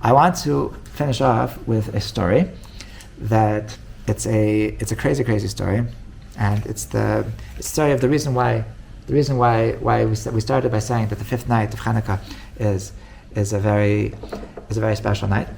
I want to finish off with a story that it's a crazy, crazy story, and it's the story of the reason why we started by saying that the fifth night of Chanuka is a very special night.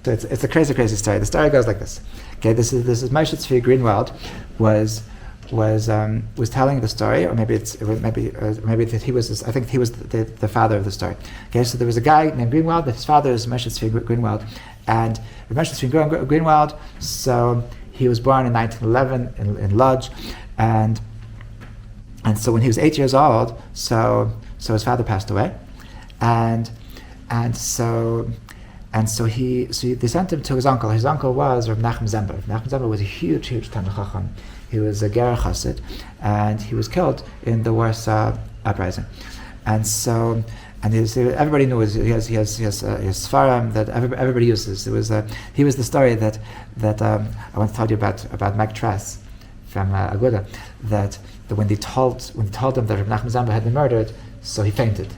So it's a crazy, crazy story. The story goes like this. Okay, this is Moshe Tzvi Greenwald was telling the story, or maybe that he was. I think he was the father of the story. Okay, so there was a guy named Greenwald. That his father is Moshe Tzvi Greenwald, and Moshe Tzvi Greenwald. So he was born in 1911 in Lodz, and so when he was 8 years old, so his father passed away, and so they sent him to his uncle. His uncle was Rav Nachum Zember. Rav Nachum Zember was a huge Talmid Chacham. He was a Ger Chassid, and he was killed in the Warsaw uprising. And so, everybody knew he has Sfarim that everybody uses. He was the story that I once told you about Mike Tress from Aguda, that when they told him that Rav Nachum Zember had been murdered, so he fainted.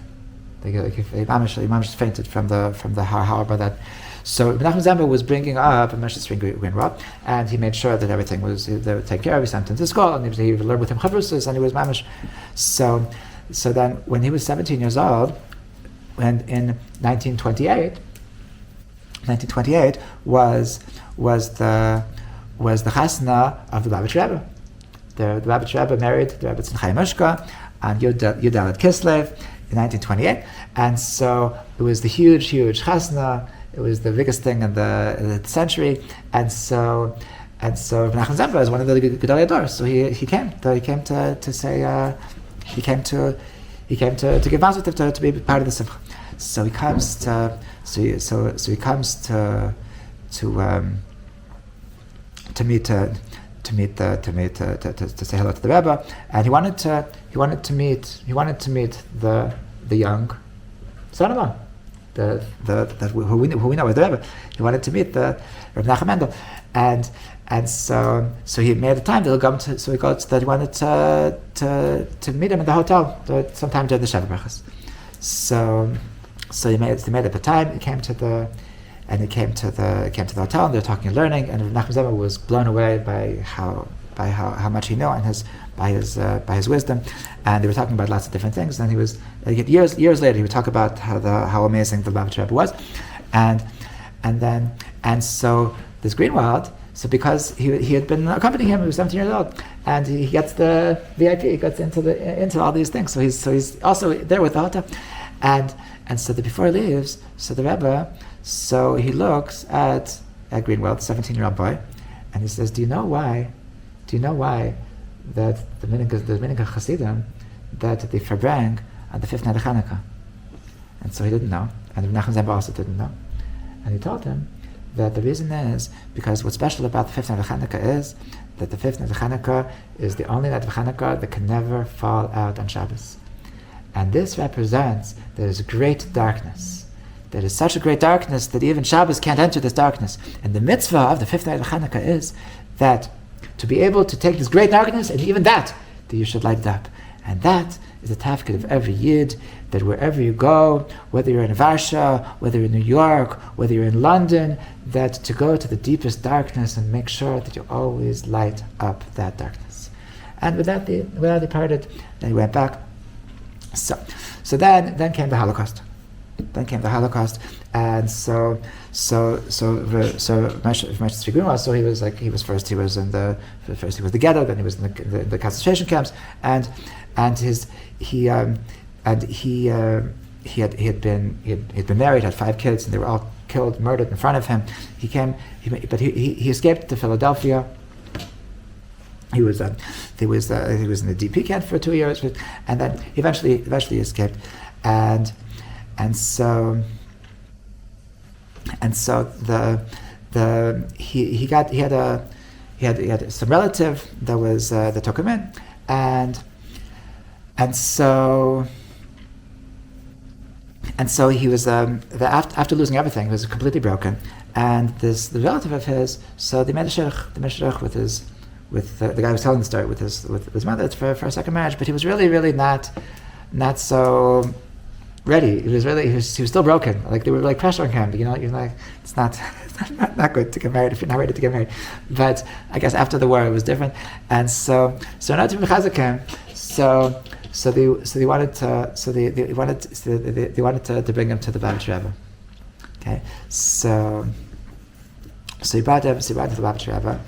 He fainted from the how about that. So Menachem Zember was bringing up Moshe Tzvi Greenwald, and he made sure that everything was they would take care of. He sent him to school, and he learned with him chavrusas, and he was mamish. So then, when he was 17 years old, and in 1928 was the chasna of the Lubavitch Rebbe. The Lubavitch Rebbe married the Rebbe Tzvi Mushka on Yudalet Kislev in 1928, and so it was the huge chasna. It was the biggest thing in the century, and so Menachem Zember is one of the Gedolei Ador. So he came to give mazel tov to be part of the simcha. So he comes to say hello to the Rebbe, and he wanted to meet the young son-in-law. Who we know as the Rebbe. He wanted to meet the Reb Nachum Mendel, and so he made a time. He wanted to meet him in the hotel sometime during the Shabbat brachas. So he made up a time. He came to the hotel, and they were talking and learning. And Reb Nachum Zember was blown away by how much he knew and by his wisdom, and they were talking about lots of different things. And he was years later he would talk about how amazing the Lubavitch Rebbe was, and so this Greenwald. So because he had been accompanying him, he was 17 years old, and he gets the VIP, he gets into all these things. So he's also there with the hotel, and so before he leaves, so the Rebbe, so he looks at Greenwald, 17-year-old boy, and he says, Do you know why that the Minhag Hasidim that they verbrang on the fifth night of Chanukah? And so he didn't know, and Menachem Zember also didn't know, and he told him that the reason is because what's special about the fifth night of Chanukah is that the fifth night of Chanukah is the only night of Chanukah that can never fall out on Shabbos, and this represents there is great darkness. There is such a great darkness that even Shabbos can't enter this darkness, and the mitzvah of the fifth night of Chanukah is that to be able to take this great darkness, and even that you should light it up. And that is the tafkid of every Yid, that wherever you go, whether you're in Varsha, whether you're in New York, whether you're in London, that to go to the deepest darkness and make sure that you always light up that darkness. And with that they parted, then he went back. So then came the Holocaust. And so Moshe Tzvi Greenwald, so he was the ghetto, then he was in the concentration camps, and he had been married, had 5 kids, and they were all murdered in front of him. But he escaped to Philadelphia. He was in the DP camp for 2 years, and then eventually escaped, and so he had some relative that took him in, and so he was after losing everything, he was completely broken, and the relative of his, so they made a shidduch with the guy who was telling the story with his mother for a second marriage, but he was really not so ready. He was still broken. Like they were like pressuring him. You're like, it's not not good to get married if you're not ready to get married. But I guess after the war it was different. And so now to Mechazek him. So they wanted to bring him to the Lubavitcher Rebbe. Okay, so he brought him to the Lubavitcher Rebbe,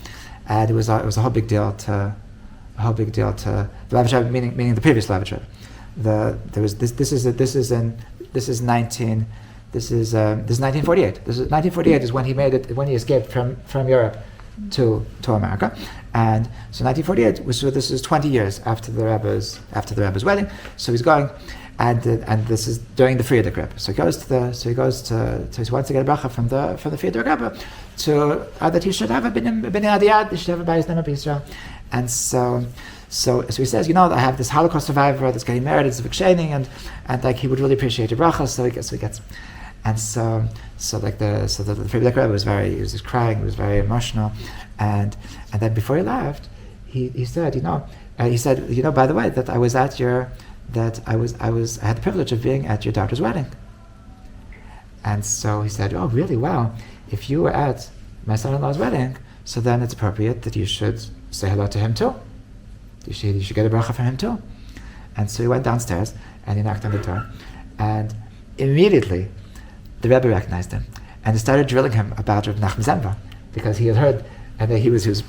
and it was a whole big deal to the Lubavitcher Rebbe, meaning the previous Lubavitcher Rebbe. This is 1948. This is 1948 is when he made it, when he escaped from Europe to America. And so 1948 this is 20 years after the Rebbe's wedding. So he's going, and this is during the Friedrich Rebbe. So he wants to get a bracha from the Friedrich Rebbe to that he should have a binyan adiyad, he should have a bayis nema b'Yisrael. And so he says, I have this Holocaust survivor that's getting married, it's a v'kshening, and like he would really appreciate your bracha, so he gets. And so the Friedrich Rebbe was just crying, he was very emotional, and then before he left, he said, by the way, that I had the privilege of being at your daughter's wedding. And so he said, oh really, wow, if you were at my son-in-law's wedding, so then it's appropriate that you should say hello to him too. You should get a bracha from him too. And so he went downstairs and he knocked on the door, and immediately the Rebbe recognized him and he started drilling him about Reb Nachum Zemba, because he had heard, and he was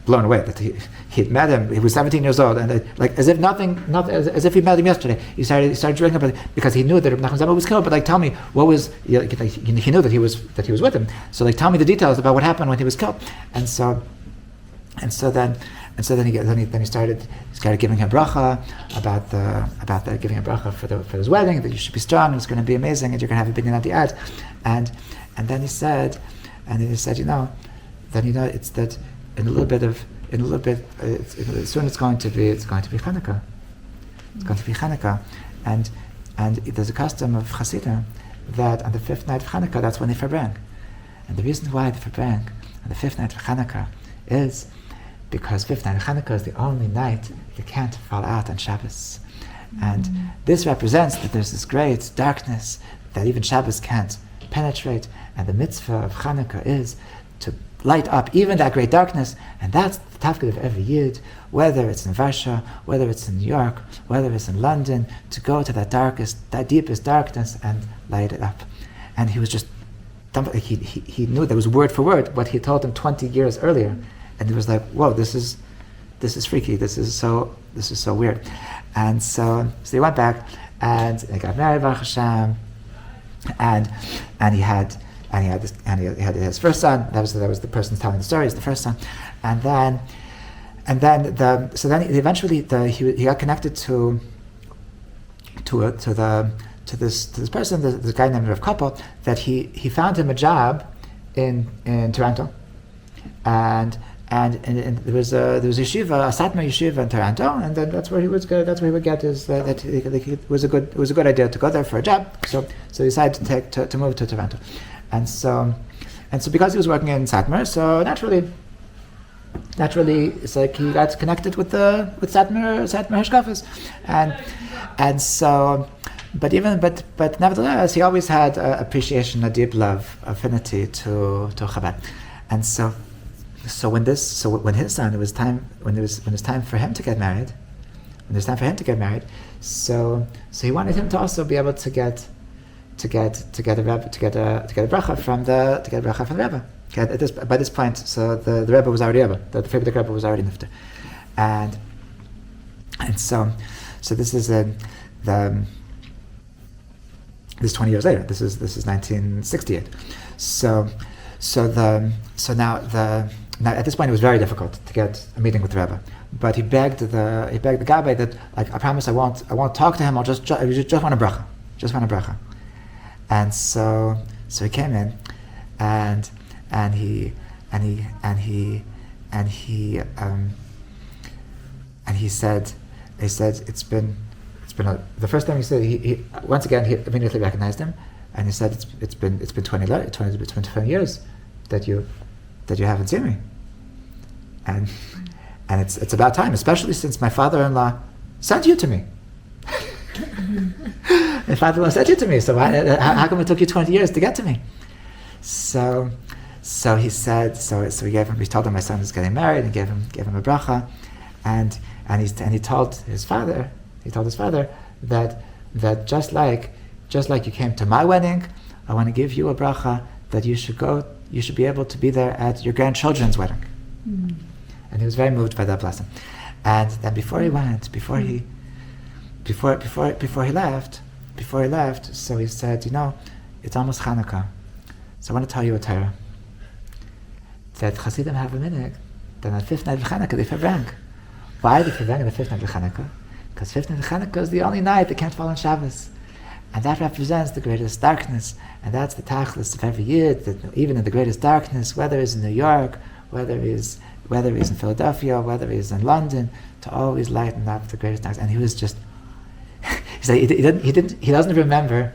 blown away that he had met him. He was 17 years old, and as if he met him yesterday. He started drilling him because he knew that Reb Nachum Zemba was killed. But tell me, what was? He knew that he was with him. So tell me the details about what happened when he was killed. And so then he started giving him bracha about giving him bracha for his wedding, that you should be strong, and it's going to be amazing, and you're going to have a binyan adiyad. And then he said, it's that soon it's going to be Chanuka. It's going to be Chanuka, and there's a custom of Hasidim that on the fifth night of Chanuka, that's when they verbring. And the reason why they verbring on the fifth night of Chanuka is because fifth night of Chanuka is the only night you can't fall out on Shabbos. And this represents that there's this great darkness that even Shabbos can't penetrate, and the mitzvah of Chanuka is to light up even that great darkness, and that's the tafkid of every Yid, whether it's in Varsha, whether it's in New York, whether it's in London, to go to that deepest darkness and light it up. And he was just, he knew that was word for word what he told him 20 years earlier, and it was like, whoa, this is freaky, this is so weird. And so they went back, and they got married, Baruch Hashem, and he had his first son. That was the person telling the story. Is the first son, and then eventually he got connected to this person, this guy named Rav Koppel, that he found him a job in Toronto, and there was a yeshiva, a Satmar yeshiva in Toronto, and then that's where he would get his. It was a good idea to go there for a job. So he decided to move to Toronto, and so because he was working in Satmar, so naturally, it's like he got connected with Satmar Hashkafas, and so. But nevertheless, he always had appreciation, a deep love, affinity to Chabad, and so when his son, it was time for him to get married. So he wanted him to also be able to get a bracha from the Rebbe. Okay, by this point, so the Rebbe was already Rebbe. The Friedrich Rebbe was already nifter, and so this is this 20 years later. This is 1968. So now at this point it was very difficult to get a meeting with the Rebbe. But he begged the Gabbai that, like, I promise I won't talk to him. I just want a bracha. And so he came in, and he said it's been the first time he said he once again he immediately recognized him, and he said it's been 20 years that you haven't seen me, and it's about time, especially since my father-in-law sent you to me. My father-in-law sent you to me, so how come it took you 20 years to get to me? So he said, we told him my son was getting married, and gave him a bracha, and he told his father that just like you came to my wedding, I want to give you a bracha that you should be able to be there at your grandchildren's wedding. Mm. And he was very moved by that blessing. And then before he left, so he said, it's almost Chanuka, so I want to tell you a Torah. That Hasidim have a minhag, that on the 5th night of Chanukah they farang. Why they farang on the 5th night of Chanukah? Because 5th night of Chanukah is the only night that can't fall on Shabbos. And that represents the greatest darkness, and that's the tachlis of every year, that even in the greatest darkness, whether it's in New York, whether it's in Philadelphia, whether it's in London, to always lighten up the greatest darkness. And he was just, he said he doesn't remember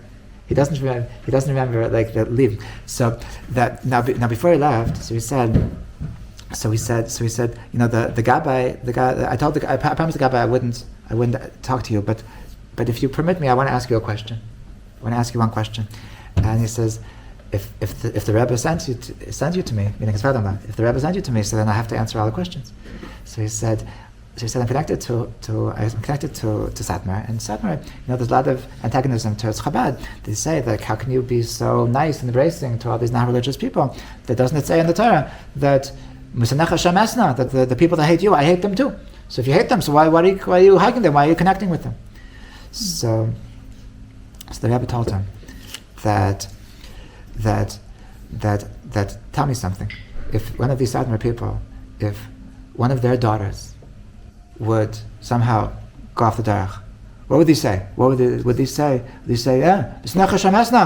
like the leaving. So that now before he left, so he said, the guy, I promised the guy I wouldn't talk to you, but if you permit me, I want to ask you a question. I want to ask you one question. And he says, if the Rebbe sends you to me, meaning his father-in-law, if the Rebbe sends you to me, so then I have to answer all the questions. So he said, I'm connected to Satmar, and Satmar, there's a lot of antagonism towards Chabad. They say, like, how can you be so nice and embracing to all these non-religious people? That doesn't it say in the Torah that that the people that hate you, I hate them too. So if you hate them, so why are you hugging them? Why are you connecting with them? So the Rebbe told him that tell me something. If one of these Satmar people, if one of their daughters would somehow go off the derech, what would they say? Would they say, yeah,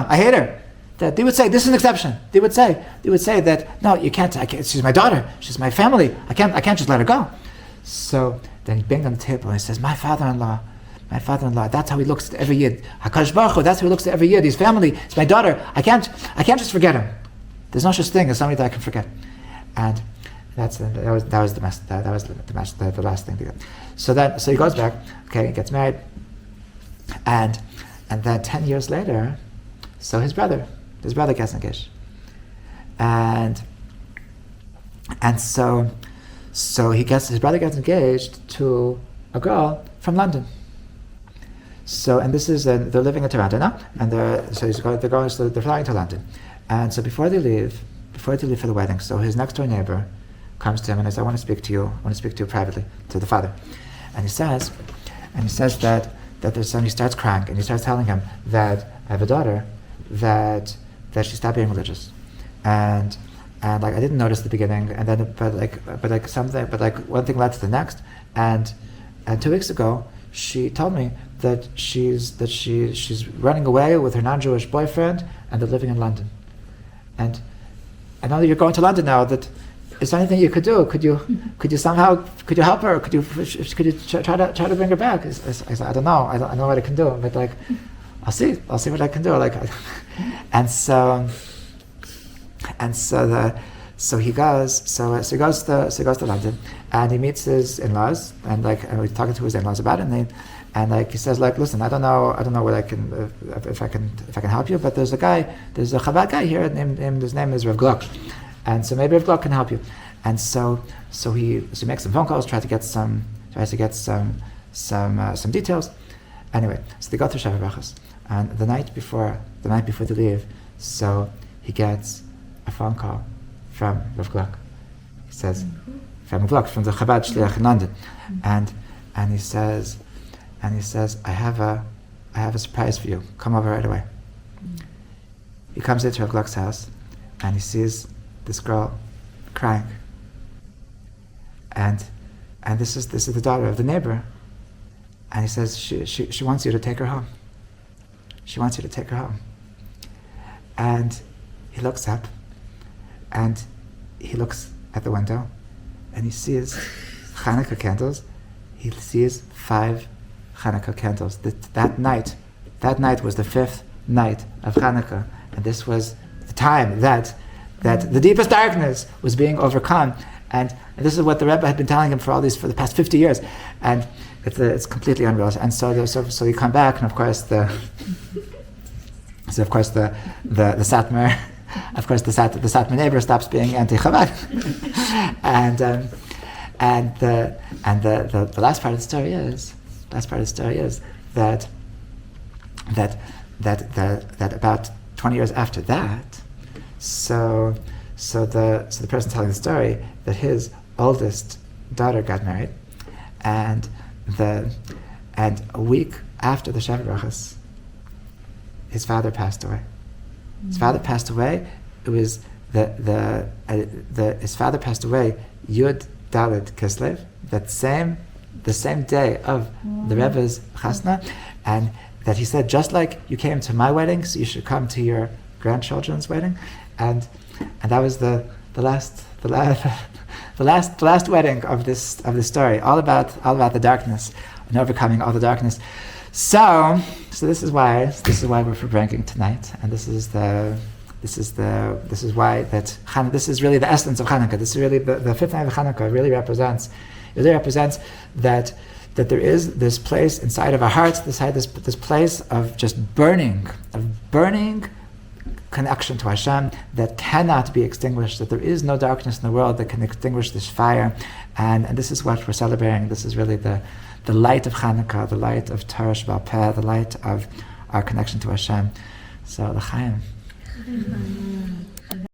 I hate her? That they would say, this is an exception. They would say that, no, you can't, she's my daughter, she's my family, I can't just let her go. So then he banged on the table and he says, my father-in-law, that's how he looks every year. HaKadosh Baruch Hu, that's how he looks every year. His family, it's my daughter, I can't just forget him. There's no such thing as somebody that I can forget. And that was the last thing to get. So he goes back, okay, he gets married, and then 10 years later, so his brother gets engaged, and so his brother gets engaged to a girl from London. So, and this is they're living in Toronto now, and they're flying to London, and so before they leave for the wedding, so his next door neighbor comes to him and says, I want to speak to you privately, to the father. And he says that there's son, he starts crying, and he starts telling him that I have a daughter that she stopped being religious. And like I didn't notice the beginning, and then but one thing led to the next. And 2 weeks ago she told me that she's running away with her non-Jewish boyfriend, and they're living in London. And I know that you're going to London now, that is there anything you could do? Could you help her? Could you try to bring her back? I said, I don't know what I can do, but like, I'll see what I can do. Like, so he goes to London, and he meets his in-laws, and we're talking to his in-laws about it, and he says, like, listen, I don't know what I can, if I can help you, but there's a Chabad guy here, his name is Rav Gluck. And so maybe Rav Gluck can help you. And so he makes some phone calls, tries to get some details. Anyway, so they go through Shavuot Brachos, and the night before they leave, so he gets a phone call from Rav Gluck. He says, from Rav Gluck, from the Chabad Shliach in London, and he says, I have a surprise for you. Come over right away. He comes into Rav Gluck's house, and he sees this girl crying, and this is the daughter of the neighbor, and he says she wants you to take her home. She wants you to take her home. And he looks up, and he looks at the window, and he sees Chanuka candles. He sees 5 Chanuka candles. That night was the 5th night of Chanuka, and this was the time that the deepest darkness was being overcome, And this is what the Rebbe had been telling him for the past 50 years, and it's completely unreal. And so you come back, and of course the Satmar, of course the Satmar neighbor stops being anti-Chabad, and the last part of the story is that about 20 years after that, so the person telling the story, that his oldest daughter got married, and a week after the Sheva Brachos, his father passed away. His father passed away. It was his father passed away Yud Daled Kislev, the same day of the Rebbe's chasna, and that he said, just like you came to my wedding, so you should come to your grandchildren's wedding, and that was the last wedding of this story, all about the darkness and overcoming all the darkness. So this is why we're breaking tonight, and this is why this is really the essence of Chanukah. This is really the fifth night of Chanukah. Really represents that there is this place inside of our hearts, this place of just burning connection to Hashem that cannot be extinguished, that there is no darkness in the world that can extinguish this fire, and this is what we're celebrating. This is really the light of Chanukah, the light of Torah Sheba'al Peh, the light of our connection to Hashem. So, l'chaim.